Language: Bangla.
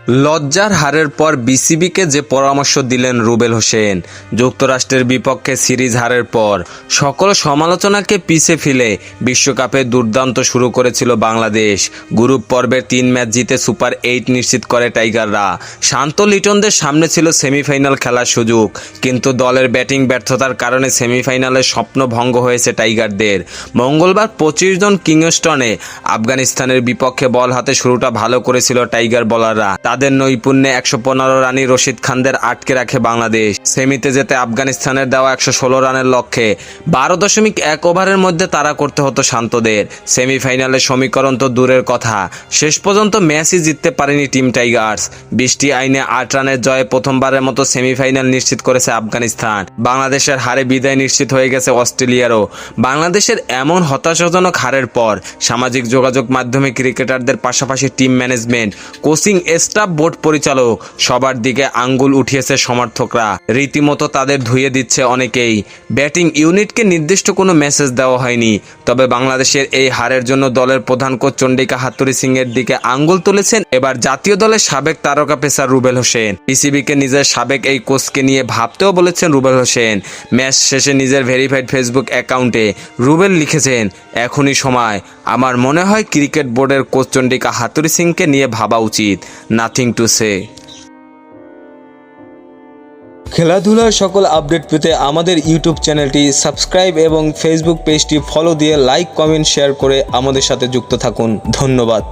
লজ্জার হারের পর বিসিবিকে যে পরামর্শ দিলেন রুবেল হোসেন। যুক্তরাষ্ট্রের বিপক্ষে সিরিজ হারের পর সকল সমালোচনাকে পিছে ফেলে বিশ্বকাপে দুর্দান্ত শুরু করেছিল বাংলাদেশ। গ্রুপ পর্বের 3 ম্যাচ জিতে সুপার 8 নিশ্চিত করে টাইগাররা। শান্ত লিটনদের সামনে ছিল সেমিফাইনাল খেলার সুযোগ, কিন্তু দলের ব্যাটিং ব্যর্থতার কারণে সেমিফাইনালের স্বপ্ন ভঙ্গ হয়েছে টাইগারদের। মঙ্গলবার 25 জন কিংস্টনে আফগানিস্তানের বিপক্ষে বল হাতে শুরুটা ভালো করেছিল টাইগার বলাররা। তাদের নৈপুণ্যে 115 রানই রশিদ খানদের আটকে রাখে বাংলাদেশ। সেমিতে যেতে আফগানিস্তানের দেওয়া 116 রানের লক্ষ্যে 12.1 ওভারের মধ্যে তাড়া করতে হতো শান্তদের। সেমিফাইনালের সমীকরণ তো দূরের কথা, শেষ পর্যন্ত ম্যাচই জিততে পারেনি টিম টাইগার্স। 20টি আইনে 8 রানের জয়ে প্রথমবারের মতো সেমিফাইনাল নিশ্চিত করেছে আফগানিস্তান। বাংলাদেশের হারে বিদায় নিশ্চিত হয়ে গেছে অস্ট্রেলিয়ারও। বাংলাদেশের এমন হতাশাজনক হারের পর সামাজিক যোগাযোগ মাধ্যমে ক্রিকেটারদের পাশাপাশি team management, coaching staff, board পরিচালক সবার দিকে আঙ্গুল উঠিয়েছে সমর্থকরা। রীতিমতো তাদের ধুয়ে দিচ্ছে অনেকেই। ব্যাটিং ইউনিটকে নির্দিষ্ট কোনো মেসেজ দেওয়া হয়নি, তবে বাংলাদেশের এই হারের জন্য দলের প্রধান কোচ চন্ডিকা হাথুরুসিং এর দিকে আঙ্গুল তুলেছেন এবার জাতীয় দলের সাবেক তারকা পেসার রুবেল হোসেন। বিসিবিকে নিজের সাবেক এই কোচকে নিয়ে ভাবতেও বলেছেন রুবেল হোসেন। ম্যাচ শেষে নিজের ভেরিফাইড ফেসবুক অ্যাকাউন্টে রুবেল লিখেছেন, এখনই সময়। আমার মনে হয় ক্রিকেট বোর্ডের কোচ চন্ডিকা হাথুরুসিংকে নিয়ে ভাবা উচিত। Nothing to say. খেলাধুলার সকল আপডেট পেতে আমাদের ইউটিউব চ্যানেলটি সাবস্ক্রাইব এবং ফেসবুক পেজটি ফলো দিয়ে লাইক, কমেন্ট, শেয়ার করে আমাদের সাথে যুক্ত থাকুন। ধন্যবাদ।